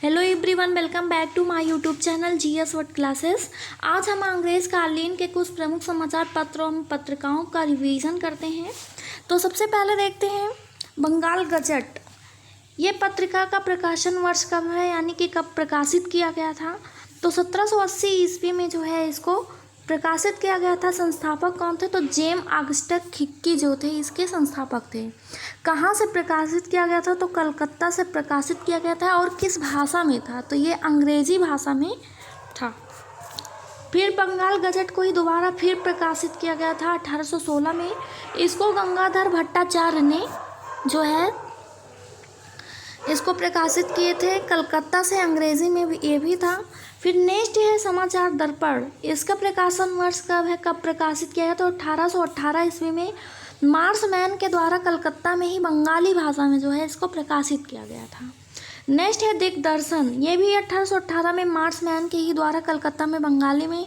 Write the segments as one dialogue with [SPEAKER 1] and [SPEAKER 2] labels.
[SPEAKER 1] Hello everyone, welcome back to my YouTube channel GS word classes. आज हम अंग्रेज कालीन के कुछ प्रमुख समाचार पत्रों एवं पत्रिकाओं का रिवीजन करते हैं। तो सबसे पहले देखते हैं बंगाल गजट। ये पत्रिका का प्रकाशन वर्ष कब है, यानी कि कब प्रकाशित किया गया था। तो 1780 ईस्वी में जो है इसको प्रकाशित किया गया था। संस्थापक कौन थे, तो जेम ऑगस्टस खिक्की जो थे इसके संस्थापक थे। कहाँ से प्रकाशित किया गया था, तो कलकत्ता से प्रकाशित किया गया था। और किस भाषा में था, तो ये अंग्रेजी भाषा में था। फिर बंगाल गजट को ही दोबारा फिर प्रकाशित किया गया था 1816 में। इसको गंगाधर भट्टाचार्य ने जो है इसको प्रकाशित किए थे। कलकत्ता से अंग्रेजी में भी ये भी था। फिर नेक्स्ट है समाचार दर्पण। इसका प्रकाशन वर्ष कब है, कब प्रकाशित किया गया, तो 1818 ईस्वी में मार्समैन के द्वारा कलकत्ता में ही बंगाली भाषा में जो है इसको प्रकाशित किया गया था। नेक्स्ट है दिग्दर्शन। ये भी 1818 में मार्समैन के ही द्वारा कलकत्ता में बंगाली में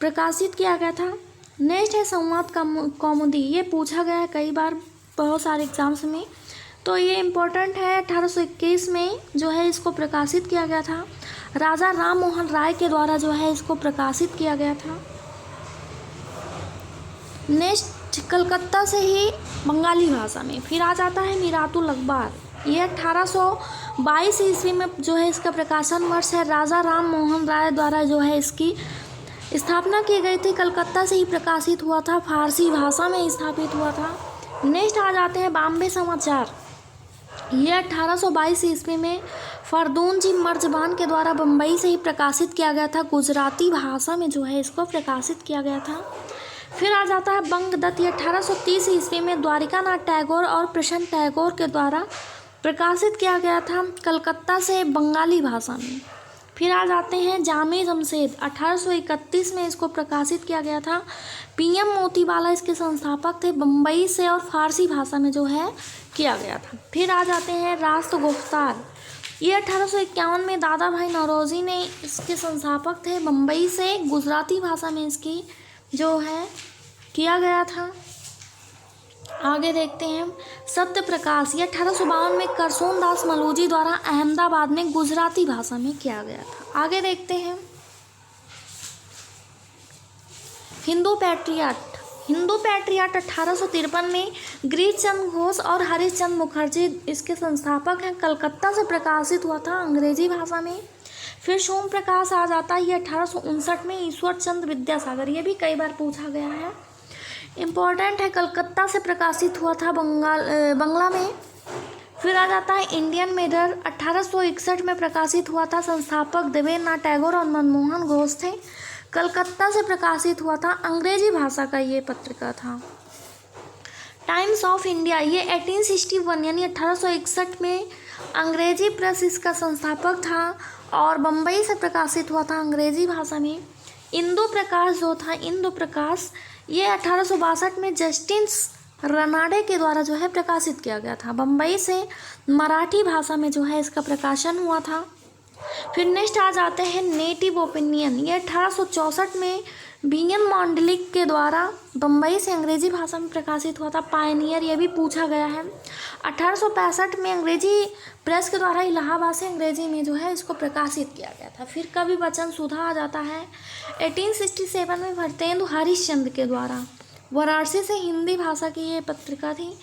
[SPEAKER 1] प्रकाशित किया गया था। नेक्स्ट है संवाद कौमुदी। ये पूछा गया है कई बार बहुत सारे एग्जाम्स में, तो ये इम्पोर्टेंट है। 1821 में जो है इसको प्रकाशित किया गया था। राजा राम मोहन राय के द्वारा जो है इसको प्रकाशित किया गया था। नेक्स्ट कलकत्ता से ही बंगाली भाषा में। फिर आ जाता है मीरातुल अखबार। ये 1822 ईस्वी में जो है इसका प्रकाशन वर्ष है। राजा राम मोहन राय द्वारा जो है इसकी स्थापना की गई थी। कलकत्ता से ही प्रकाशित हुआ था, फारसी भाषा में स्थापित हुआ था। नेक्स्ट आ जाते हैं बॉम्बे समाचार। ये 1822 ईस्वी में फरदून जी मर्जबान के द्वारा बम्बई से ही प्रकाशित किया गया था। गुजराती भाषा में जो है इसको प्रकाशित किया गया था। फिर आ जाता है बंगदत्त। ये 1830 ईस्वी में द्वारिकानाथ टैगोर और प्रसन्न टैगोर के द्वारा प्रकाशित किया गया था, कलकत्ता से बंगाली भाषा में। फिर आ जाते हैं जामे जमशेद। 1831 में इसको प्रकाशित किया गया था। पीएम मोतीवाला इसके संस्थापक थे। बम्बई से और फारसी भाषा में जो है किया गया था। फिर आ जाते हैं राष्ट्र गुफ्तार। ये 1851 में दादा भाई नौरोजी ने इसके संस्थापक थे। बम्बई से गुजराती भाषा में इसकी जो है किया गया था। आगे देखते हैं सत्य प्रकाश। ये 1852 में करसोन दास मलूजी द्वारा अहमदाबाद में गुजराती भाषा में किया गया था। आगे देखते हैं हिंदू पैट्रियट। हिंदू पैट्रियट 1853 में गिरीश चंद्र घोष और हरीश चंद्र मुखर्जी इसके संस्थापक हैं। कलकत्ता से प्रकाशित हुआ था अंग्रेजी भाषा में। फिर सोम प्रकाश आ जाता है। ये 1859 में ईश्वर चंद्र विद्यासागर। ये भी कई बार पूछा गया है, इम्पोर्टेंट है। कलकत्ता से प्रकाशित हुआ था बंगला में। फिर आ जाता है इंडियन मिरर। 1861 में प्रकाशित हुआ था। संस्थापक देवेंद्रनाथ टैगोर और मनमोहन घोष थे। कलकत्ता से प्रकाशित हुआ था। अंग्रेजी भाषा का ये पत्रिका था। Times of India. ये 1861 यानी 1861 में अंग्रेजी प्रेस इसका संस्थापक था और बम्बई से प्रकाशित हुआ था अंग्रेजी भाषा में। इंदु प्रकाश जो था, इंदु प्रकाश, ये 1862 में जस्टिन रनाडे के द्वारा जो है प्रकाशित किया गया था। बम्बई से मराठी भाषा में जो है इसका प्रकाशन हुआ था। फिर नेक्स्ट आ जाते हैं नेटिव ओपिनियन। ये 1864 में बीएन मांडलिक के द्वारा बम्बई से अंग्रेजी भाषा में प्रकाशित हुआ था। पायनियर, ये भी पूछा गया है। 1865 में अंग्रेजी प्रेस के द्वारा इलाहाबाद से अंग्रेजी में जो है इसको प्रकाशित किया गया था। फिर कवि वचन सुधा आ जाता है। 1867 में भरतेंदु हरिश्चंद्र के द्वारा वाराणसी से हिंदी भाषा की ये पत्रिका थी।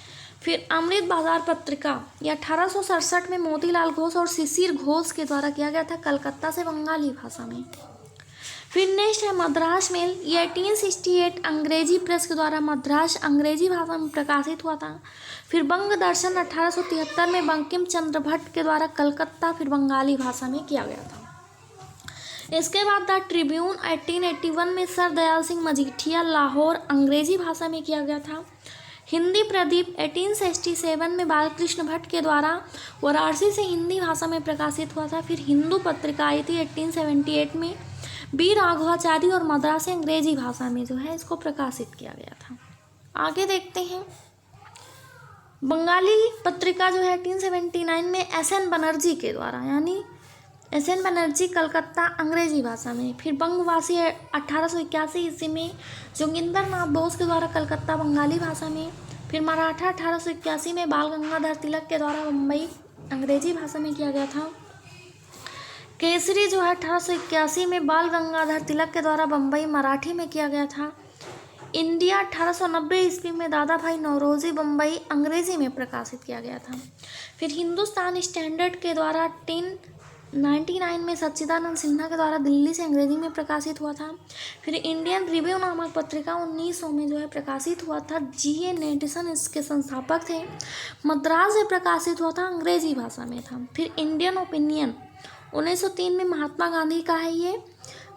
[SPEAKER 1] फिर अमृत बाजार पत्रिका। ये 1867 में मोतीलाल घोष और शिशिर घोष के द्वारा किया गया था, कलकत्ता से बंगाली भाषा में। फिर नेक्स्ट है मद्रास मेल। ये 1868 अंग्रेजी प्रेस के द्वारा मद्रास अंग्रेजी भाषा में प्रकाशित हुआ था। फिर बंग दर्शन 1873 में बंकिम चंद्र भट्ट के द्वारा कलकत्ता फिर बंगाली भाषा में किया गया था। इसके बाद द ट्रिब्यून 1881 में सर दयाल सिंह मजीठिया लाहौर अंग्रेजी भाषा में किया गया था। हिंदी प्रदीप 1867 में बालकृष्ण भट्ट के द्वारा वाराणसी से हिंदी भाषा में प्रकाशित हुआ था। फिर हिंदू पत्रिका आई थी 1878 में बी राघवाचारी और मद्रासी अंग्रेजी भाषा में जो है इसको प्रकाशित किया गया था। आगे देखते हैं बंगाली पत्रिका जो है 1879 में एस.एन. बनर्जी के द्वारा, यानी एस.एन. बनर्जी कलकत्ता अंग्रेजी भाषा में। फिर बंगवासी 1881 ईस्वी में जोगिंदर नाथ बोस के द्वारा कलकत्ता बंगाली भाषा में। फिर मराठा 1881 में बाल गंगाधर तिलक के द्वारा मुंबई अंग्रेजी भाषा में किया गया था। केसरी जो है 1881 में बाल गंगाधर तिलक के द्वारा बम्बई मराठी में किया गया था। इंडिया 1890 ईस्वी में दादा भाई नौरोजी बम्बई अंग्रेजी में प्रकाशित किया गया था। फिर हिंदुस्तान स्टैंडर्ड के द्वारा 1099 में सच्चिदानंद सिन्हा के द्वारा दिल्ली से अंग्रेजी में प्रकाशित हुआ था। फिर इंडियन रिव्यू नामक पत्रिका 1900 में जो है प्रकाशित हुआ था। G.A. नेटिसन इसके संस्थापक थे। मद्रास से प्रकाशित हुआ था, अंग्रेजी भाषा में था। फिर इंडियन ओपिनियन 1903 में महात्मा गांधी का है ये।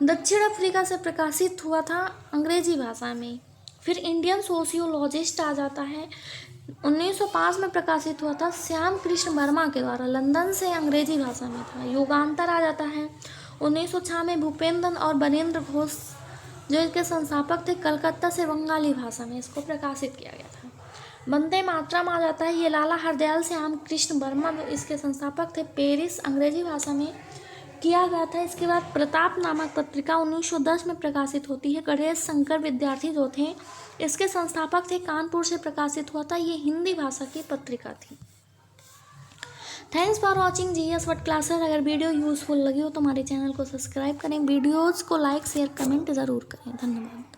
[SPEAKER 1] दक्षिण अफ्रीका से प्रकाशित हुआ था, अंग्रेजी भाषा में। फिर इंडियन सोशियोलॉजिस्ट आ जाता है, 1905 में प्रकाशित हुआ था श्याम कृष्ण वर्मा के द्वारा, लंदन से, अंग्रेजी भाषा में था। युगांतर आ जाता है 1906 में भूपेंद्र और बरेंद्र घोष जो इसके संस्थापक थे, कलकत्ता से, बंगाली भाषा में इसको प्रकाशित किया गया था। वंदे मातरम आ जाता है, ये लाला हरदयाल श्याम कृष्ण वर्मा इसके संस्थापक थे, पेरिस, अंग्रेजी भाषा में किया गया था। इसके बाद प्रताप नामक पत्रिका 1910 में प्रकाशित होती है। गणेश शंकर विद्यार्थी जो थे इसके संस्थापक थे, कानपुर से प्रकाशित हुआ था। ये हिंदी भाषा की पत्रिका थी। Thanks for watching GS word classes. अगर वीडियो यूजफुल लगी हो तो हमारे चैनल को सब्सक्राइब करें, वीडियोज़ को लाइक शेयर कमेंट ज़रूर करें। धन्यवाद।